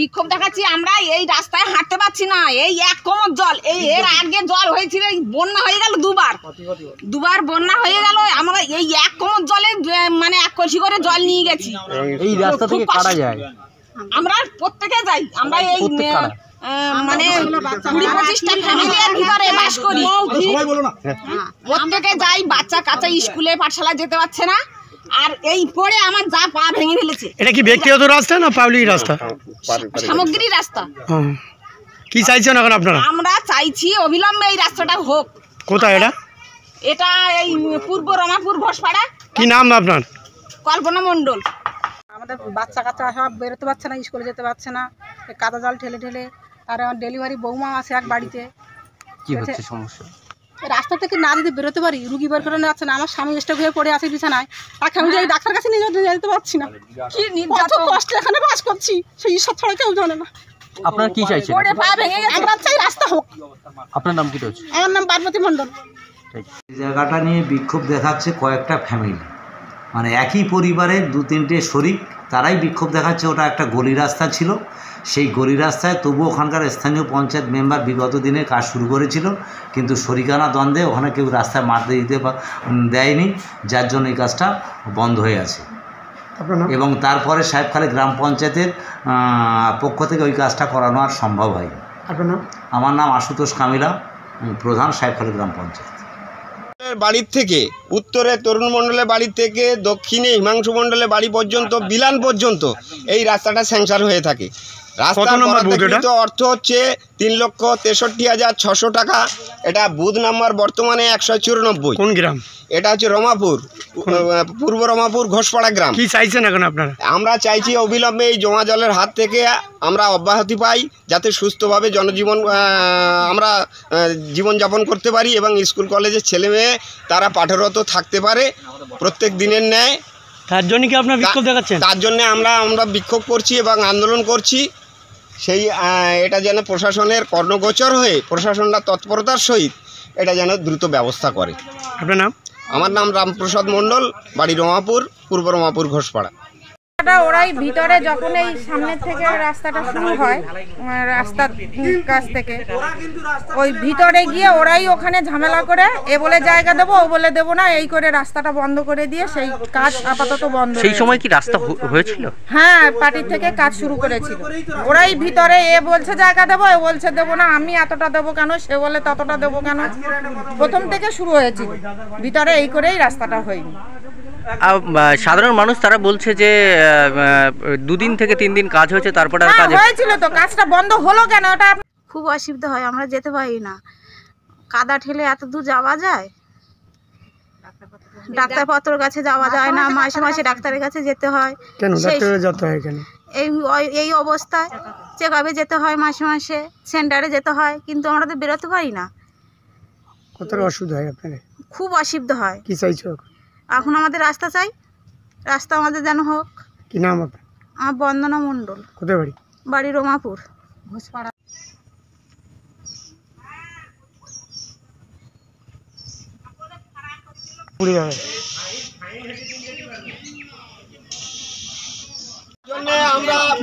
বিক্ষোভ দেখাচ্ছি আমরা, এই রাস্তায় হাঁটতে পারছি না, এই এক কোমর জল। এর আগে জল হয়েছিল, বন্যা হয়ে গেল দুবার বন্যা হয়ে গেল। আমরা এই এক কোমর জলে মানে এক কলসি করে জল নিয়ে গেছি। এই রাস্তা থেকে কাটা যায়, আমরা প্রত্যেকে যাই, আমরা এই মানে 20-25টা ফ্যামিলির ভিতরে বাস করি, প্রত্যেকে যাই। বাচ্চা কাচ্চা স্কুলে পাঠশালা যেতে পারছে না, আর এই পরে আমার যা পা ভেঙে ফেলেছে। এটা কি ব্যক্তিগত রাস্তা না পাবলিক রাস্তা? সামগ্রী রাস্তা। কি চাইছেন এখন আপনারা? আমরা চাইছি অবিলম্বে এই রাস্তাটা হোক। কোথায় এটা? এটা এই পূর্ব রমাপুর ঘোষপাড়া। কি নাম আপনার? কল্পনা মণ্ডল। আমাদের বাচ্চা কাচ্চা সব বেরোতে পারছে না, স্কুলে যেতে পারছে না, কাদা জল ঠেলে ঠেলে। আর আমার ডেলিভারি বৌমা আছে এক বাড়িতে। কি হচ্ছে সমস্যা? রাস্তা থেকে না যদি বেরোতে পারি, রুগী বের করে যাচ্ছে না। আমার স্বামী স্ট্রোক হয়ে পড়ে আছে বিছানায়, তাকে আমি যাই ডাক্তার কাছে নিয়ে যেতে পারছি না। কি কত কষ্ট এখানে বাস করছি, সেই ঈশ্বর ছাড়া কেউ জানে না। আপনার কি চাইছেন? আমরা চাই রাস্তা হোক। আপনার নাম কি রয়েছে? আমার নাম পার্বতী মণ্ডল। এই জায়গাটা নিয়ে বিক্ষোভ দেখাচ্ছে কয়েকটা ফ্যামিলি, মানে একই পরিবারের 2-3টে শরিক, তারাই বিক্ষোভ দেখাচ্ছে। ওটা একটা গলি রাস্তা ছিল, সেই গলি রাস্তায় তবু ওখানকার স্থানীয় পঞ্চায়েত মেম্বার বিগত দিনে কাজ শুরু করেছিল, কিন্তু শরিকানা দ্বন্দ্বে ওখানে কেউ রাস্তায় মারতে দিতে দেয়নি, যার জন্য এই কাজটা বন্ধ হয়ে আছে। এবং তারপরে সাহেবখালী গ্রাম পঞ্চায়েতের পক্ষ থেকে ওই কাজটা করানো আর সম্ভব হয়নি। আমার নাম আশুতোষ কামিলা, প্রধান সাহেবখালী গ্রাম পঞ্চায়েত। বাড়ির থেকে উত্তরে তরুণ মণ্ডলের বাড়ি থেকে দক্ষিণে হিমাংশু মণ্ডলের বাড়ি পর্যন্ত বিলান পর্যন্ত এই রাস্তাটা স্যাংশন হয়ে থাকে। রাস্তার বরাদ্দকৃত অর্থ হচ্ছে 3,63,600 টাকা। এটা বুথ নাম্বার বর্তমানে 194। কোন গ্রাম? এটা হচ্ছে রমাপুর, পূর্ব রমাপুর ঘোষপাড়া গ্রাম। কি চাইছেন এখন আপনারা? আমরা চাইছি অবিলম্বে এই জমা জলের হাত থেকে আমরা অব্যাহতি পাই, যাতে সুস্থভাবে জনজীবন আমরা জীবনযাপন করতে পারি এবং স্কুল কলেজের ছেলে মেয়ে তারা পাঠরত থাকতে পারে প্রত্যেক দিনের ন্যায়। তার জন্য কি আপনারা বিক্ষোভ দেখাচ্ছেন? তার জন্য আমরা বিক্ষোভ করছি এবং আন্দোলন করছি। সেই এটা যেন প্রশাসনের কর্ণগোচর হয়ে প্রশাসনরা তৎপরতার সহিত এটা যেন দ্রুত ব্যবস্থা করে। আপনার নাম? আমার নাম রামপ্রসাদ মণ্ডল, বাড়ি রমাপুর, পূর্ব রমাপুর ঘোষপাড়া। ওরাই ভিতরে যখন এই সামনের থেকে রাস্তাটা শুরু হয়, রাস্তার কাছ থেকে ওই ভিতরে গিয়ে ওরাই ওখানে ঝামেলা করে, এ বলে জায়গা দেবো, ও বলে দেবো না, এই করে রাস্তাটা বন্ধ করে দিয়ে সেই কাজ আপাতত বন্ধ। সেই সময় কি রাস্তা হয়েছিল? হ্যাঁ, পার্টির থেকে কাজ শুরু করেছিল ওরাই ভিতরে। এ বলছে জায়গা দেবো, এ বলছে দেবো না, আমি এতটা দেবো কেন, সে বলে ততটা দেবো কেন। প্রথম থেকে শুরু হয়েছিল ভিতরে, এই করেই রাস্তাটা হয়নি। সাধারণ মানুষ তারা বলছে যে 2 দিন থেকে 3 দিন কাজ হয়েছে, তারপরে কাজ হয়েছিল তো, কাজটা বন্ধ হলো কেন? ওটা খুব অসুবিধা হয়, আমরা যেতে পারি না, কাদা ঠেলে এত দূর যাওয়া যায়, ডাক্তারপত্রের কাছে যাওয়া যায় না, মাসে মাসে ডাক্তারের কাছে যেতে হয়। এই অবস্থায় চেক আপে যেতে হয়, মাসে মাসে সেন্টারে যেতে হয়, কিন্তু আমরা তো বেরোতে পারি না। কতটা অসুবিধা হয় আপনাদের? খুব অসুবিধা হয়। কি চাইছো এখন? আমাদের রাস্তা চাই, রাস্তা আমাদের যেন হোক। কি নাম আপনার? আমার বন্দনা মণ্ডল। কোথায় বাড়ি? বাড়ি রমাপুর ঘোষপাড়া।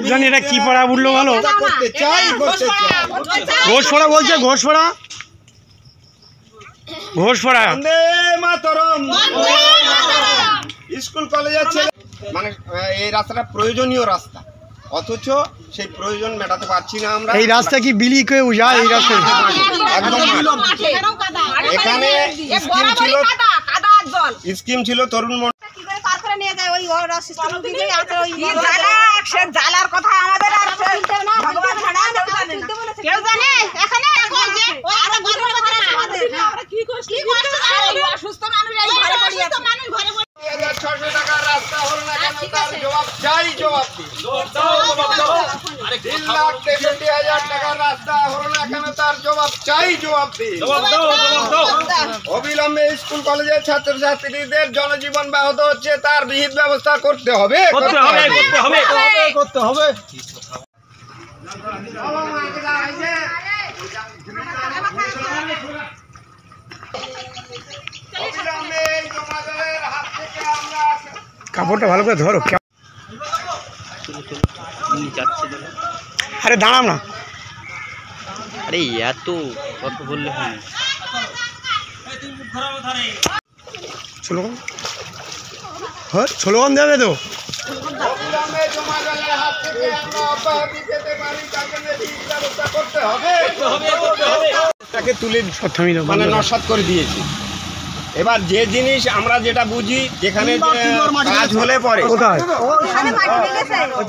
জানি এটা কি পড়া উঠলো ভালো। ঘোষপাড়া বলছে, ঘোষপাড়া ঘোষপাড়া স্কুল কলেজের ছেলে, মানে এই রাস্তাটা প্রয়োজনীয় রাস্তা, অথচ সেই প্রয়োজন মেটাতে পারছি না আমরা। এই রাস্তা কি বিলি কেউ যায়? এই রাস্তা একদম এখানে স্কিম ছিল তরুণ মণ্ডল। জ্বালার কথা আমাদের কেউ জানে? এখানে অসুস্থ মানুষ 600 টাকার রাস্তা হল না কেন, তার জবাব চাই, জবাব দিন। 3,63,000 টাকার রাস্তা হল না কেন, তার জবাব চাই, জবাব দিন। অবিলম্বে স্কুল কলেজের ছাত্রছাত্রীদের জনজীবন ব্যাহত হচ্ছে, তার বিহিত ব্যবস্থা করতে হবে, করতে হবে, করতে হবে, করতে হবে। কাপড়টা ভালো করে ধরো। যাচ্ছে আরে দাঁড়াও না, আরে এত কথা বললে হয় না। স্লোগান হ্যাঁ স্লোগান দেবে তো। অবিলম্বে জমা জলের হাত থেকে আমরা অব্যাহতি পেতে পারি, তার জন্য বিহিত ব্যবস্থা করতে হবে। তাকে তুলে মানে নস্যাৎ করে দিয়েছি। এবার যে জিনিস আমরা যেটা বুঝি, যেখানে কাজ হলে পরে কোথায়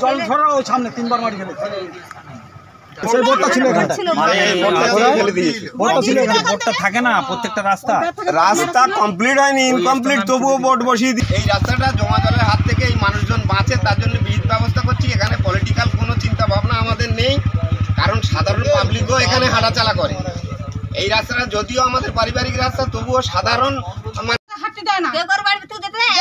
জল ধরা ওই সামনে 3 বার মাটি ফেলেছে। সেই বোর্ডটা ছিল এখানটা, ফেলে দিয়েছি। বোর্ডটা ছিল এখানে। বোর্ডটা থাকে না প্রত্যেকটা রাস্তা কমপ্লিট হয়নি, ইনকমপ্লিট, তবুও বোর্ড বসিয়ে দিই। এই রাস্তাটা জমা জলের হাত থেকে এই মানুষজন বাঁচে, তার জন্য বিহিত ব্যবস্থা করছি। এখানে পলিটিক্যাল কোনো চিন্তা ভাবনা আমাদের নেই, কারণ সাধারণ পাবলিকও এখানে হাঁটাচলা করে। এই রাস্তাটা যদিও আমাদের পারিবারিক রাস্তা, তবুও সাধারণ হাঁটতে দেয় না, কেউ কারো বাড়িতে তুই যেতে দেয়?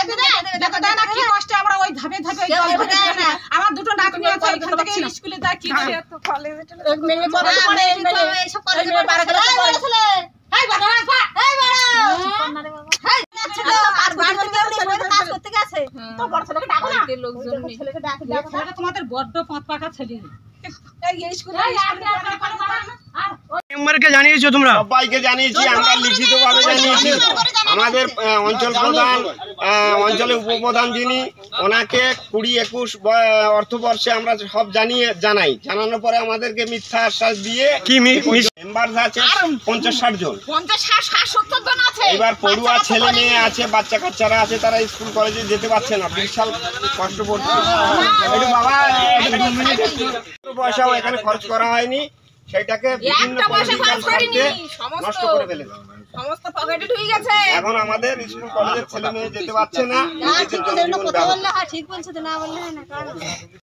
যেতে দেয় না। কি কষ্টে আমরা ওই ধাপে ধাপে ওই জল ধরে যাই না। আমার দুটো নাতনি আছে, এখান থেকে স্কুলে যায়, কি করে এক মেয়ে পড়ে পড়ে এই মেয়ে এইসব কলেজে এই মেয়ে বারে গেলে এই বড় ছেলে, এই বাবা এই বড় এই ছোট আর বাড়িতে কেউ নেই, সবাই তো কাজ করতে গেছে। তো বড় ছেলেকে ডাকো না, লোকজন ছেলেকে ডাকে। ছেলেটা তোমাদের বড্ড পাঁচ পাকা ছেলে। এই স্কুলে মেম্বারকে জানিয়েছো তোমরা? সবাইকে জানিয়েছি, আমরা লিখিতভাবে জানিয়েছি। আমাদের অঞ্চল প্রধান, অঞ্চলের উপপ্রধান যিনি, ওনাকে 20-21 অর্থবর্ষে আমরা সব জানাই। জানানোর পরে আমাদেরকে মিথ্যা আশ্বাস দিয়ে কি মেম্বার আছে 50-60 জন। 50-60-70 জন আছে। এবার পড়ুয়া ছেলে মেয়ে আছে, বাচ্চা কাচ্চারা আছে, তারা স্কুল কলেজে যেতে পারছে না, বিশাল কষ্ট পড়ছে। একটু বাবা, একটু 2 মিনিট, পয়সাও এখানে খরচ করা হয়নি, সেটাকে বিভিন্ন পলিটিক্যাল স্বার্থে নষ্ট করে ফেলেছে। সমস্ত পকেটে ঢুকে গেছে। এখন আমাদের স্কুল কলেজের ছেলে মেয়ে যেতে পারছে না। ঠিক বলছো তো, না বললে হয় না। কারণ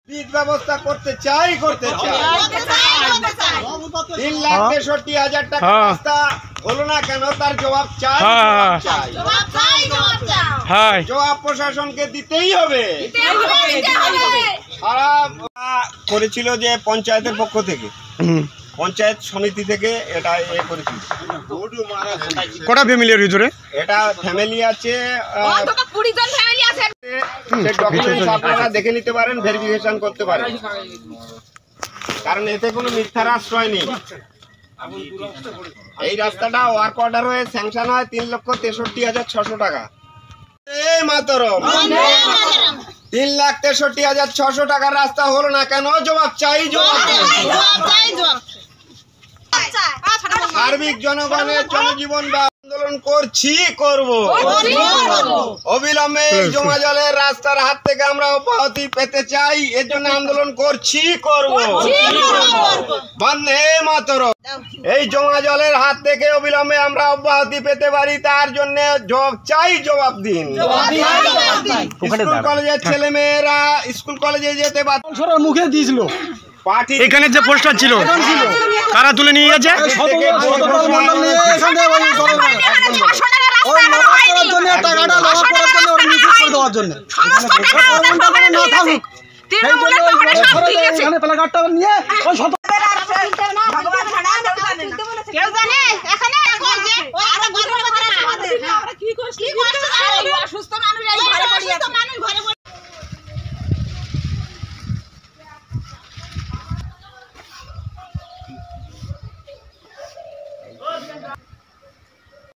বিদ্যুৎ ব্যবস্থা করতে চাই। 3,63,000 টাকা রাস্তা হলো না কেন, তার জবাব চাই। জবাব প্রশাসনকে দিতেই হবে। সারা করেছিল যে পঞ্চায়েতের পক্ষ থেকে, পঞ্চায়েত সমিতি থেকে এটা করেছিল। কটা ফ্যামিলির ভিতরে? এটা ফ্যামিলি আছে, 20 জন ফ্যামিলি আছে। সেই ডকুমেন্টস আপনারা দেখে নিতে পারেন, ভেরিফিকেশন করতে পারেন, কারণ এতে কোনো মিথ্যার আশ্রয় নেই। এই রাস্তাটা ওয়ার্ক অর্ডার হয়ে স্যাংশন হয় 3,63,600 টাকা। এই মাতরম 3,63,600 টাকার রাস্তা হলো না কেন, জবাব চাই। সার্বিক জনগণের জনজীবন বা আন্দোলন করছি, করব। অবিলম্বে এই জমা জলের রাস্তার হাত থেকে আমরা অব্যাহতি পেতে চাই, এর জন্য আন্দোলন করছি, করব। বন্দে মাতরম। এই জমা জলের হাত থেকে অবিলম্বে আমরা অব্যাহতি পেতে পারি, তার জন্য জবাব চাই, জবাব দিন। স্কুল কলেজের ছেলে মেয়েরা স্কুল কলেজে যেতে পারছে। মুখে দিয়েছিল পার্টি এখানে যে পোস্টার ছিল, কারা তুলে নিয়ে গেছে? কেউ জানে এখানে কি করছি